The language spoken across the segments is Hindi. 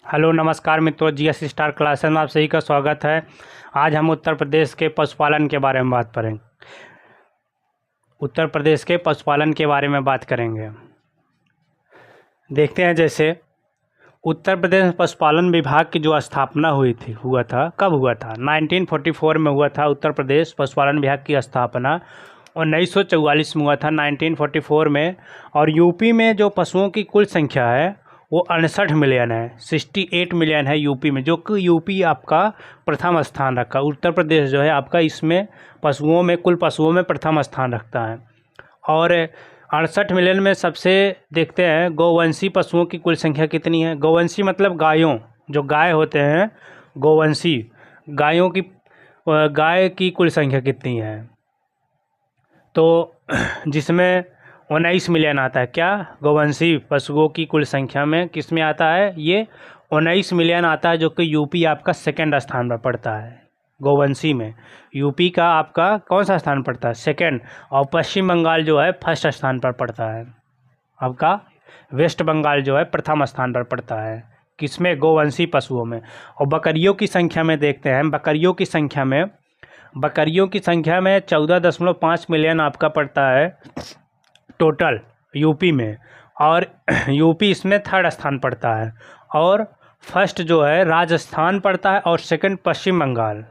हेलो नमस्कार मित्रों, जीएस स्टार क्लासेस में आप सभी का स्वागत है। आज हम उत्तर प्रदेश के पशुपालन के बारे में बात करेंगे। देखते हैं, जैसे उत्तर प्रदेश में पशुपालन विभाग की जो स्थापना हुआ था, कब हुआ था? 1944 में हुआ था। उत्तर प्रदेश पशुपालन विभाग की स्थापना 1944 में हुआ था, 1944 में। और यूपी में जो पशुओं की कुल संख्या है वो 68 मिलियन है, 68 मिलियन है यूपी में, जो कि यूपी आपका प्रथम स्थान रखा। उत्तर प्रदेश जो है आपका इसमें पशुओं में, कुल पशुओं में प्रथम स्थान रखता है। और 68 मिलियन में सबसे देखते हैं गौवंशी पशुओं की कुल संख्या कितनी है। गौवंशी मतलब गायों, जो गाय होते हैं गौवंशी, गाय की कुल संख्या कितनी है? तो जिसमें 19 मिलियन आता है। क्या गौवंशी पशुओं की कुल संख्या में किस में आता है? ये 19 मिलियन आता है, जो कि यूपी आपका सेकंड स्थान पर पड़ता है। गौवंशी में यूपी का आपका कौन सा स्थान पड़ता है? सेकंड। और पश्चिम बंगाल जो है फर्स्ट स्थान पर पड़ता है। आपका वेस्ट बंगाल जो है प्रथम स्थान पर पड़ता है। किसमें? गौवंशी पशुओं में। और बकरियों की संख्या में देखते हैं, बकरियों की संख्या में 14.5 मिलियन आपका पड़ता है टोटल यूपी में। और यूपी इसमें थर्ड स्थान पड़ता है। और फर्स्ट जो है राजस्थान पड़ता है, और सेकंड पश्चिम बंगाल।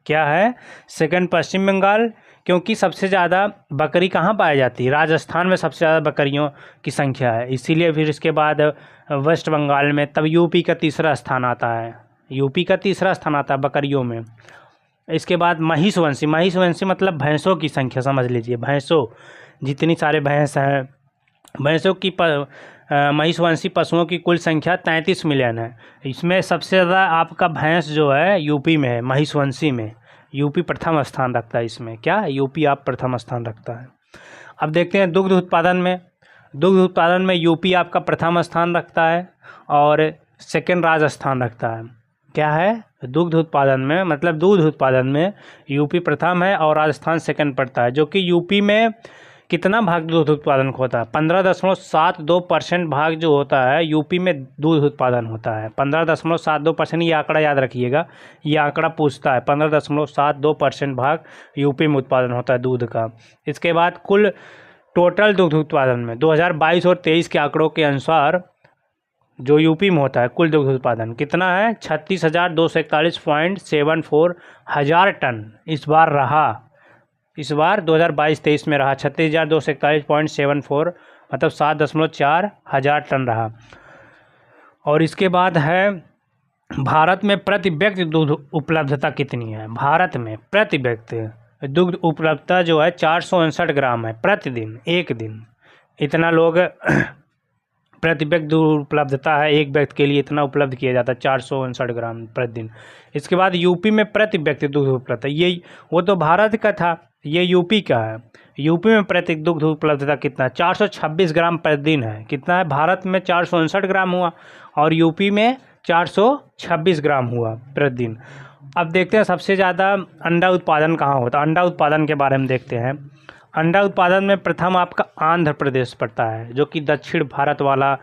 क्या है? सेकंड पश्चिम बंगाल, क्योंकि सबसे ज़्यादा बकरी कहाँ पाई जाती है? राजस्थान में सबसे ज़्यादा बकरियों की संख्या है, इसीलिए फिर इसके बाद वेस्ट बंगाल में, तब यूपी का तीसरा स्थान आता है। बकरियों में। इसके बाद महिषवंशी मतलब भैंसों की संख्या, समझ लीजिए भैंसों, जितनी सारे भैंस हैं, भैंसों की महिषवंशी पशुओं की कुल संख्या 33 मिलियन है। इसमें सबसे ज़्यादा आपका भैंस जो है यूपी में है, महिषवंशी में। यूपी प्रथम स्थान रखता है इसमें। क्या? यूपी आप प्रथम स्थान रखता है। अब देखते हैं दुग्ध उत्पादन में यूपी आपका प्रथम स्थान रखता है, और सेकंड राजस्थान रखता है। क्या है? दुग्ध उत्पादन में, मतलब दूध उत्पादन में यूपी प्रथम है और राजस्थान सेकंड पड़ता है। जो कि यूपी में कितना भाग दूध उत्पादन को होता है? 15.72% भाग जो होता है यूपी में दूध उत्पादन होता है। 15.72%, ये आंकड़ा याद रखिएगा, ये आंकड़ा पूछता है। 15.72% भाग यूपी में उत्पादन होता है दूध का। इसके बाद कुल टोटल दुग्ध उत्पादन में 2022 और 23 के आंकड़ों के अनुसार जो यूपी में होता है कुल दुग्ध उत्पादन कितना है? 36,241.74 हज़ार टन इस बार 2022-23 में रहा। 36,241.74 मतलब 7.4 हज़ार टन रहा। और इसके बाद है भारत में प्रति व्यक्ति दुग्ध उपलब्धता कितनी है? भारत में प्रति व्यक्ति दुग्ध उपलब्धता जो है 459 ग्राम है प्रतिदिन, एक दिन। इतना लोग प्रति व्यक्ति दूध उपलब्धता है, एक व्यक्ति के लिए इतना उपलब्ध किया जाता है, 459 ग्राम प्रतिदिन। इसके बाद यूपी में प्रति व्यक्ति दुग्ध उपलब्धता, ये वो तो भारत का था, ये यूपी का है। यूपी में प्रति दुग्ध उपलब्धता कितना है? 426 ग्राम प्रतिदिन है। कितना है? भारत में 459 ग्राम हुआ और यूपी में 426 ग्राम हुआ प्रतिदिन। अब देखते हैं सबसे ज़्यादा अंडा उत्पादन कहाँ होता है। अंडा उत्पादन के बारे में देखते हैं। अंडा उत्पादन में प्रथम आपका आंध्र प्रदेश पड़ता है, जो कि दक्षिण भारत वाला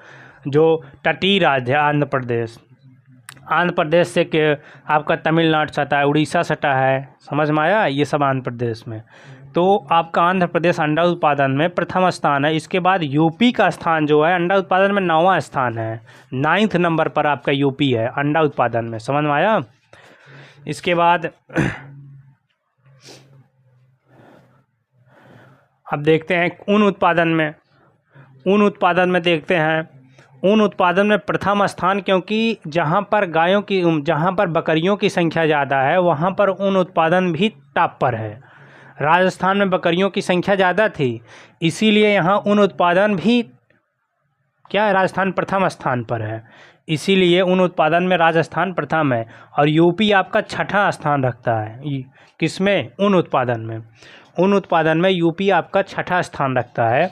जो तटीय राज्य है आंध्र प्रदेश से के आपका तमिलनाडु सटा है, उड़ीसा सटा है, समझ में आया? ये सब आंध्र प्रदेश में। तो आपका आंध्र प्रदेश अंडा उत्पादन में प्रथम स्थान है। इसके बाद यूपी का स्थान जो है अंडा उत्पादन में 9वां स्थान है, 9th नंबर पर आपका यूपी है अंडा उत्पादन में, समझ में आया? इसके बाद अब देखते हैं ऊन उत्पादन में देखते हैं ऊन उत्पादन में प्रथम स्थान, क्योंकि जहाँ पर बकरियों की संख्या ज़्यादा है वहाँ पर ऊन उत्पादन भी टॉप पर है। राजस्थान में बकरियों की संख्या ज़्यादा थी, इसीलिए यहाँ ऊन उत्पादन भी क्या है? राजस्थान प्रथम स्थान पर है, इसीलिए ऊन उत्पादन में राजस्थान प्रथम है। और यूपी आपका छठा स्थान रखता है। किसमें? ऊन उत्पादन में यूपी आपका छठा स्थान रखता है।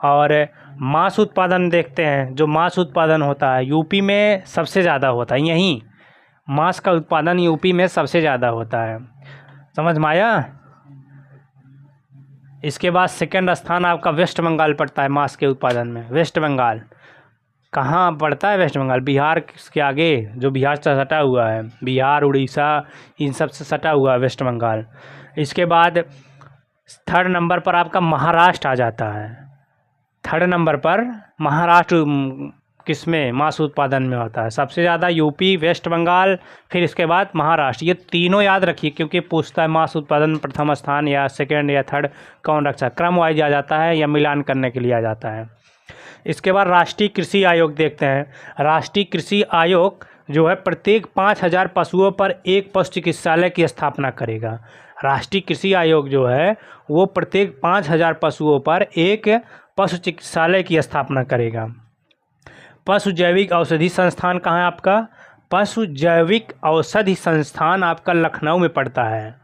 और मांस उत्पादन देखते हैं, जो मांस उत्पादन होता है यूपी में सबसे ज़्यादा होता है। यहीं मांस का उत्पादन यूपी में सबसे ज़्यादा होता है, समझ में आया? इसके बाद सेकंड स्थान आपका वेस्ट बंगाल पड़ता है मांस के उत्पादन में। वेस्ट बंगाल कहाँ पड़ता है वेस्ट बंगाल? बिहार के आगे, जो बिहार से सटा हुआ है, बिहार उड़ीसा इन सब से सटा हुआ है वेस्ट बंगाल। इसके बाद थर्ड नंबर पर आपका महाराष्ट्र आ जाता है। थर्ड नंबर पर महाराष्ट्र किसमें मांस उत्पादन में होता है? सबसे ज़्यादा यूपी, वेस्ट बंगाल, फिर इसके बाद महाराष्ट्र। ये तीनों याद रखिए क्योंकि पूछता है मांस उत्पादन प्रथम स्थान या सेकेंड या थर्ड कौन रखता है, क्रम वाइज आ जाता है या मिलान करने के लिए आ जाता है। इसके बाद राष्ट्रीय कृषि आयोग देखते हैं। राष्ट्रीय कृषि आयोग जो है प्रत्येक 5000 पशुओं पर एक पशु चिकित्सालय की स्थापना करेगा। राष्ट्रीय कृषि आयोग जो है वो प्रत्येक 5000 पशुओं पर एक पशु चिकित्सालय की स्थापना करेगा। पशु जैविक औषधि संस्थान कहाँ है आपका? पशु जैविक औषधि संस्थान आपका लखनऊ में पड़ता है।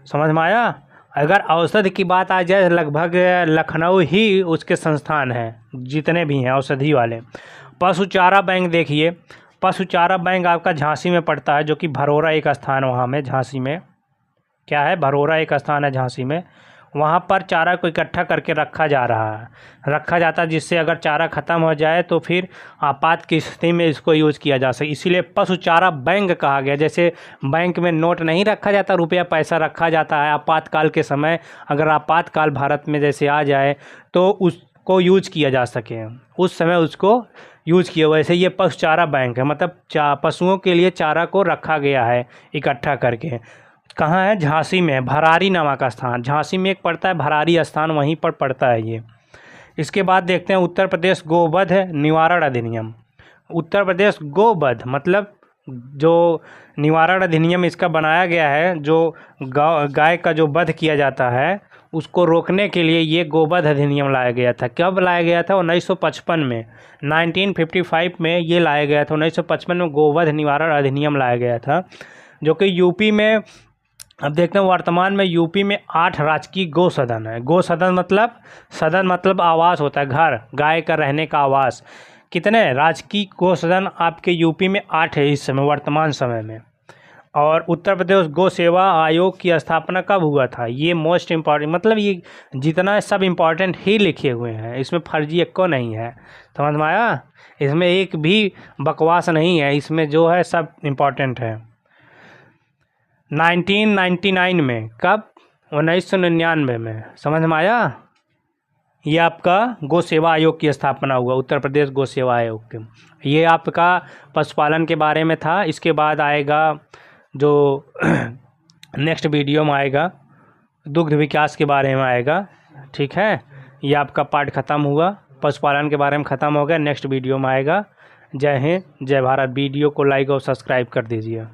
समझ में आया? अगर औषधि की बात आ जाए लगभग लखनऊ ही उसके संस्थान हैं जितने भी हैं औषधि वाले। पशु चारा बैंक देखिए, पशु चारा बैंक आपका झांसी में पड़ता है, जो कि भरोरा एक स्थान वहाँ में झांसी में क्या है, भरोरा एक स्थान है झांसी में। वहाँ पर चारा को इकट्ठा करके रखा जाता है जिससे अगर चारा ख़त्म हो जाए तो फिर आपात की स्थिति में इसको यूज़ किया जा सके, इसीलिए पशु चारा बैंक कहा गया। जैसे बैंक में नोट नहीं रखा जाता, रुपया पैसा रखा जाता है आपातकाल के समय, अगर आपातकाल भारत में जैसे आ जाए तो उसको यूज किया जा सके, उस समय उसको यूज किया। वैसे ये पशु चारा बैंक है, मतलब पशुओं के लिए चारा को रखा गया है इकट्ठा करके। कहाँ है? झांसी में, भरारी नामक स्थान। झांसी में एक पड़ता है भरारी स्थान, वहीं पर पड़ता है ये। इसके बाद देखते हैं उत्तर प्रदेश गोवध निवारण अधिनियम। उत्तर प्रदेश गोवध मतलब जो निवारण अधिनियम इसका बनाया गया है, जो गाय का जो वध किया जाता है उसको रोकने के लिए ये गोवध अधिनियम लाया गया था। कब लाया गया था? 1955 में, 1955 में ये लाया गया था। 1955 में गोवध निवारण अधिनियम लाया गया था, जो कि यूपी में, अब देखते हैं वर्तमान में यूपी में 8 राजकीय गौ सदन है। गौ सदन मतलब, सदन मतलब आवास होता है, घर, गाय का रहने का आवास। कितने राजकीय गौ सदन आपके यूपी में? 8 है इस समय, वर्तमान समय में। और उत्तर प्रदेश गौ सेवा आयोग की स्थापना कब हुआ था? ये मोस्ट इम्पॉर्टेंट, मतलब ये जितना है सब इम्पॉर्टेंट ही लिखे हुए हैं, इसमें फर्जी एक को नहीं है। समझ में आया? इसमें एक भी बकवास नहीं है, इसमें जो है सब इम्पॉर्टेंट है। 1999 में, कब? 1999 में। समझ में आया? ये आपका गौ सेवा आयोग की स्थापना हुआ, उत्तर प्रदेश गौ सेवा आयोग के। ये आपका पशुपालन के बारे में था। इसके बाद आएगा जो नेक्स्ट वीडियो में आएगा दुग्ध विकास के बारे में आएगा। ठीक है, ये आपका पार्ट ख़त्म हुआ, पशुपालन के बारे में ख़त्म हो गया। नेक्स्ट वीडियो में आएगा। जय हिंद, जय भारत। वीडियो को लाइक और सब्सक्राइब कर दीजिए।